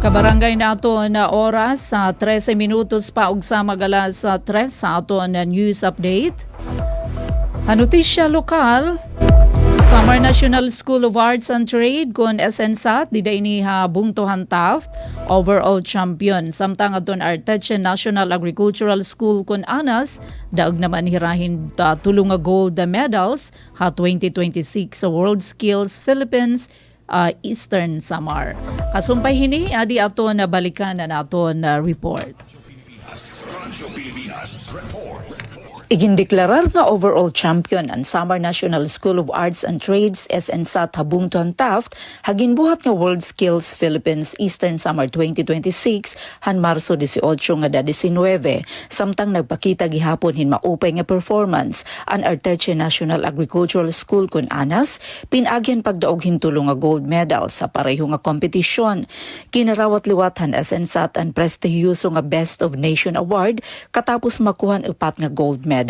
Speaker 11: Kabarangay nato na oras sa 13 minutos pa ug sa magalas sa 3 sa ato na news update. Notisya lokal, Samar National School of Arts and Trade kun SNSAT di ni Bungtohan Taft overall champion. Samtang aton Arteche National Agricultural School kun Anas daog naman hirahin tulong nga gold medals 2026 sa World Skills Philippines Eastern Samar. Kasumpay hini adi ato na balikan na nato na report.
Speaker 8: Radyo Pilipinas Report.
Speaker 13: Igindeklarar nga overall champion ang Samar National School of Arts and Trades SNSAT Habungtuan Taft haginbuhat nga World Skills Philippines Eastern Summer 2026 han Marso 18 nga 19 samtang nagpakita gihapon hin maupay nga performance ang Arteche National Agricultural School kun anas pinagyan pagdaog hintulong nga gold medal sa pareho nga kompetisyon. Kinarawat liwatan SNSAT ang prestigyoso nga Best of Nation Award katapos makuhan upat nga gold medal,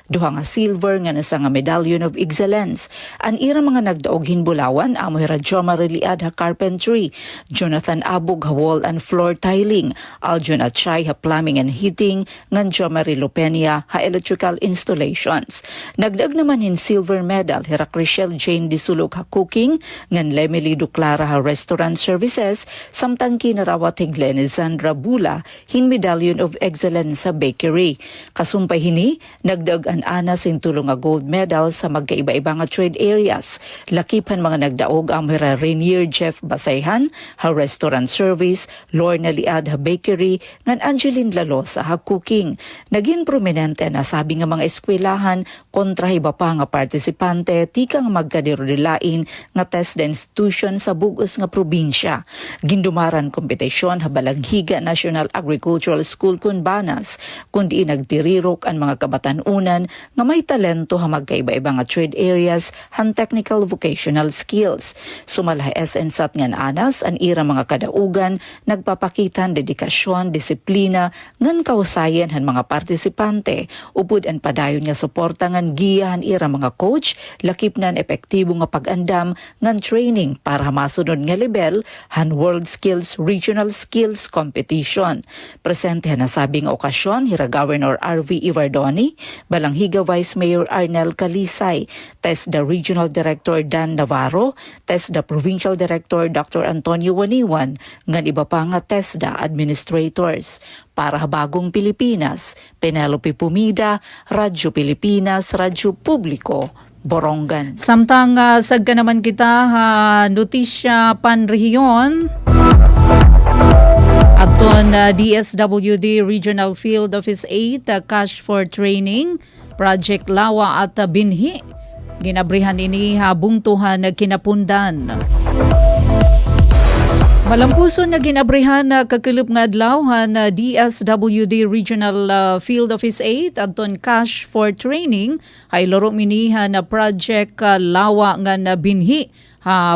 Speaker 13: duha nga silver nga nasa nga Medallion of Excellence. Ang irang mga nagdaog hinbulawan amo Joma Reliad ha Carpentry, Jonathan Abug ha Wall and Floor Tiling, Aljon Achay ha Plumbing and Heating, ngan Joma Lopenia ha Electrical Installations. Nagdag naman hin silver medal hira Chriselle Jane Disulog ha Cooking, ngan Lemily Duclara ha Restaurant Services, samtang kinarawat hi Glenizandra Bula hin Medallion of Excellence sa Bakery. Kasumpay hini, nagdag an anas in tulong nga gold medal sa magkaiba-iba nga trade areas. Lakipan mga nagdaog ang Mira Rainier Jeff Basayhan ha Restaurant Service, Lorna Liad ha Bakery, ngan Angeline Lalosa ha Cooking. Naging prominente na sabi nga mga eskwelahan kontra iba pa nga partisipante tikang magkadirudilain nga test the institution sa bugos nga probinsya. Gindumaran kompetisyon ha Balanghiga National Agricultural School kun Banas, kundi nagtirirok ang mga kabatanunan nga may talento ha magkaiba-iba nga trade areas han technical vocational skills. Sumala SNSAT ngan anas ang ira mga kadaugan nagpapakitan dedikasyon, disiplina ngan kausayan han mga partisipante upod ang padayon nga suporta ngan giya han ira mga coach lakip nan epektibo nga pag-andam ngan training para masunod nga level han World Skills Regional Skills Competition. Presente na sabing okasyon hira Governor RV Ivardoni, Balanghiga Vice Mayor Arnel Calisay, TESDA Regional Director Dan Navarro, TESDA Provincial Director Dr. Antonio Waniwan, ngan iba pa nga TESDA administrators. Para Bagong Pilipinas, Penelope Pumida, Radyo Pilipinas, Radyo Publiko, Borongan.
Speaker 11: Samtang sagka naman kita notisya panrehiyon. Aton DSWD Regional Field Office 8 Cash for Training Project Lawa at Binhi. Ginabrihan ini habungtuhan kinapundan. Malampuson na ginabrihan na kakilip nga adlawhan na DSWD Regional Field Office 8 aton Cash for Training ay loro minihan na Project Lawa nga na Binhi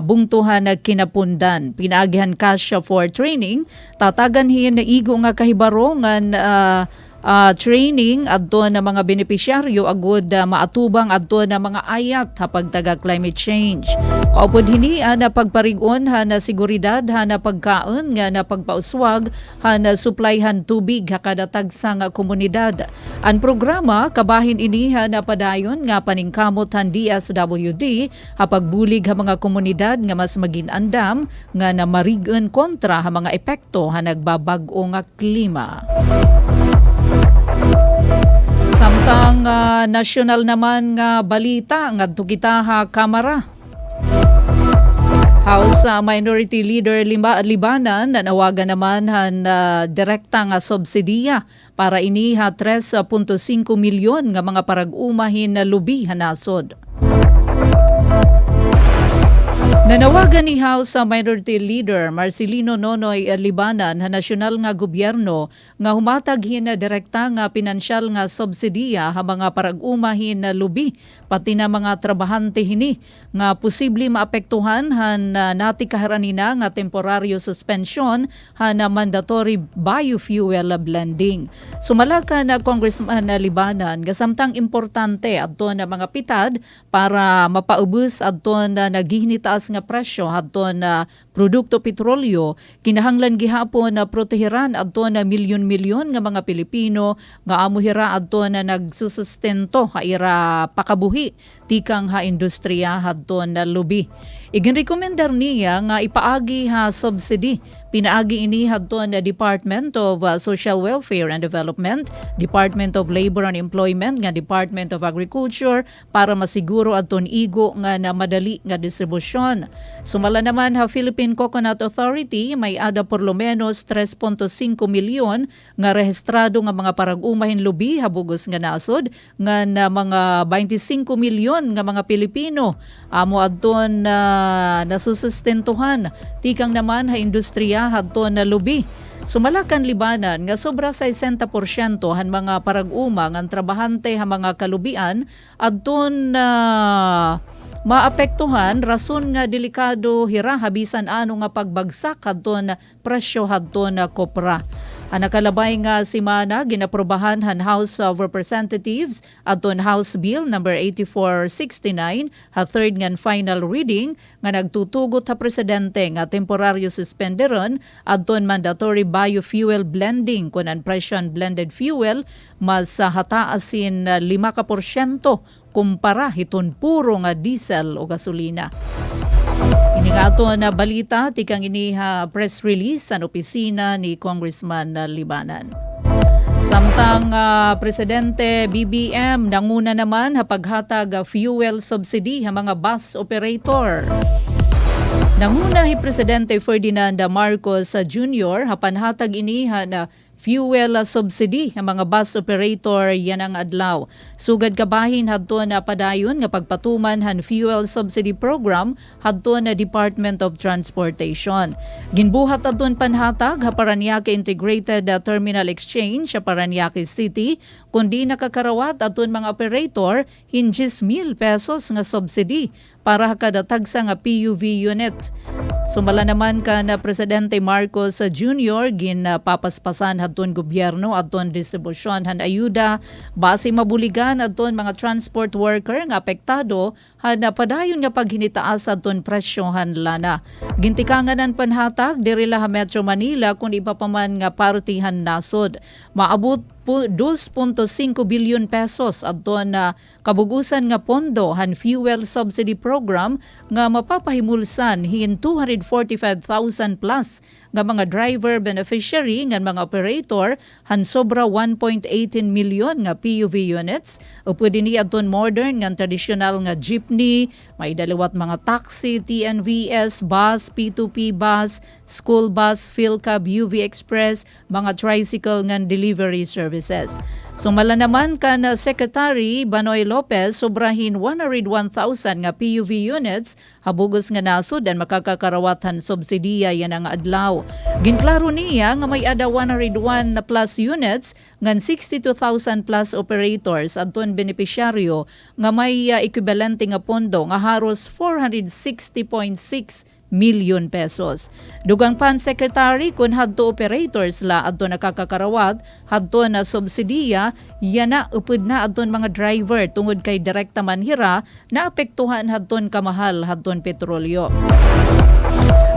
Speaker 11: bungtuhan na kinapundan. Pinagihan Cash for Training tatagan hiyan na igo nga kahibaro nga training adto na mga benepisyaryo agud maatubang adto na mga ayat pagtaga climate change. Kaupod hini na pagparigon na seguridad na pagkaon nga na pagpauswag na supplyhan tubig kada tagsa nga komunidad. Ang programa kabahin ini na padayon nga paningkamot han DSWD pagbulig ha mga komunidad nga mas maginandam nga na marigon kontra ha mga epekto ha nagbabag-o nga klima. Samtang nasyonal naman nga balita ngadto kita ha Kamara. House Minority Leader Libanan nanawagan naman han direkta nga subsidiya para ini ha 3.5 milyon nga mga parag-umahin na lubi hanasod. Nanawagan ni House Minority Leader Marcelino Nonoy Libanan ha nasyonal nga gobyerno nga humatag hin na direkta nga pinansyal nga subsidiya ha mga parag-umahin na lubi pati na mga trabahante hini nga posible maapektuhan han nati kaharanina nga temporaryo suspension han mandatory biofuel blending. Sumalaka na Congressman Libanan gasamtang importante adto na mga pitad para mapaubos adto na naghihinitaas nga presyo adto na produkto petrolyo kinahanglan gihapon na proteheran adto na milyon-milyon nga mga Pilipino nga amuhira adto na nagsusustento ha ira pakabuhi tikang ha industriya adto na lubi. Iginrekomendar niya nga ipaagi ha subsidy. Pinaagi ini hadton na Department of Social Welfare and Development, Department of Labor and Employment, nga Department of Agriculture para masiguro adton igo nga na madali nga distribusyon. Sumala naman ha Philippine Coconut Authority may ada por lo menos 3.5 milyon nga rehistrado nga mga parag-umahin lubi habugos nga nasod nga na mga 25 milyon nga mga Pilipino amo adton nasusustentuhan tikang naman ha industriya hadto na lubi. Sumalakan libanan nga sobra sa 60% han mga parag-uma nga trabahante ha mga kalubian adton maapektuhan rason nga delikado hira habisan ano nga pagbagsak hadton presyo hadton kopra. Ang nakalabay nga simana ginaprobahan han House of Representatives aton House Bill number 8469 ha third nga final reading nga nagtutugot ha presidente nga temporaryo suspenderon aton mandatory biofuel blending kun ang presyo ang blended fuel mas hataasin 5% kumpara hiton puro nga diesel o gasolina. Ini nga ato na balita, tikang iniha press release sa opisina ni Congressman Libanan. Samtang Presidente BBM nanguna naman hapaghatag fuel subsidy ha mga bus operator. Nanguna hi Presidente Ferdinand Marcos Jr. hapanhatag iniha na fuel subsidy ang mga bus operator yan ang adlaw. Sugad kabahin hadto na padayon nga pagpatuman han fuel subsidy program hadto na Department of Transportation. Ginbuhat adton panhatag ha Parañaque Integrated Terminal Exchange sa Parañaque City kundi nakakarawat adton mga operator 10,000 pesos nga subsidy para kada tagsa nga PUV unit. Sumala naman ka na Presidente Marcos Jr. ginpapaspasan hadton gobyerno adton distribusyon han ayuda base mabuligan adton mga transport worker nga apektado han padayon nga paghinitaas adton presyo han lana. Gintikangan panhatag diri la Metro Manila kun ipapaman nga partihan nasod. Maabot 2.5 bilyon pesos adton na kabugusan nga pondo han fuel subsidy program nga mapapahimulsan hin 245,000 plus nga mga driver beneficiary nga mga operator han sobra 1.18 milyon nga PUV units o pwede ni adton modern nga traditional nga jeepney, may daliwat mga taxi, TNVS, bus, P2P bus, school bus, PhilCab, UV Express, mga tricycle nga delivery services. Sumala naman ka na Secretary Banoy Lopez sobrahin 101,000 nga PUV units habugos nga nasod dan makakakarawatan subsidiya yan ang adlaw. Ginklaro niya nga may ada 101 na plus units ngan 62,000 plus operators adton benepisyaryo nga may equivalente nga pondo nga haros 460.6 milyon pesos. Dugang pan Secretary kun hadto operators la adto nakakakarawat hadto na subsidiya yana upod na adton mga driver tungod kay direkta manhira na apektuhan hadton kamahal hadton petrolyo.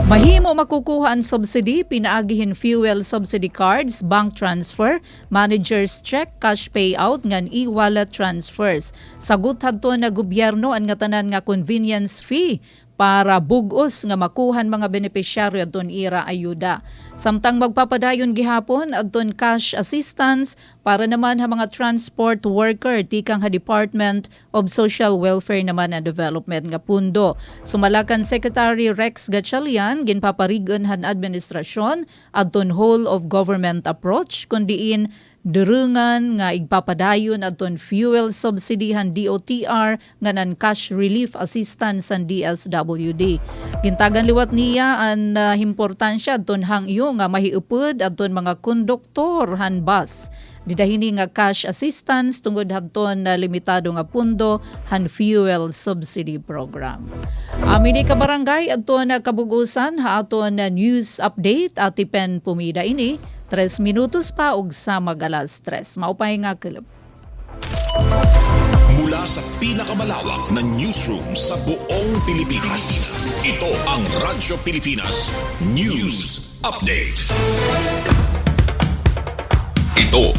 Speaker 11: Mahimo makukuha ang subsidy, pinaagihin fuel subsidy cards, bank transfer, manager's check, cash payout, ngan e-wallet transfers. Sagot hadto na gobyerno ang ngatanan nga convenience fee para bugos nga makuhan mga benepisyaryo adton ira ayuda. Samtang magpapadayon gihapon adton cash assistance para naman ha mga transport worker tikang ha Department of Social Welfare naman and Development nga pundo. Sumalakan Secretary Rex Gatchalian ginpaparigon han administrasyon adton whole of government approach kundiin durungan nga igpapadayon adton fuel subsidy han DOTR nga nan cash relief assistance san DSWD. Gintagan liwat niya ang importansya adton hangyo nga mahiupod adton mga konduktor han bus. Didahini nga cash assistance tungod hadton na limitado nga pundo han fuel subsidy program. Amini ka barangay adton na kabugusan ha aton na news update at tipen pumida ini 3 minutos pa og sa mag-alas 3. Maupay nga kilap.
Speaker 8: Mula sa pinakamalawak na newsroom sa buong Pilipinas. Ito ang Radyo Pilipinas News Update. Ito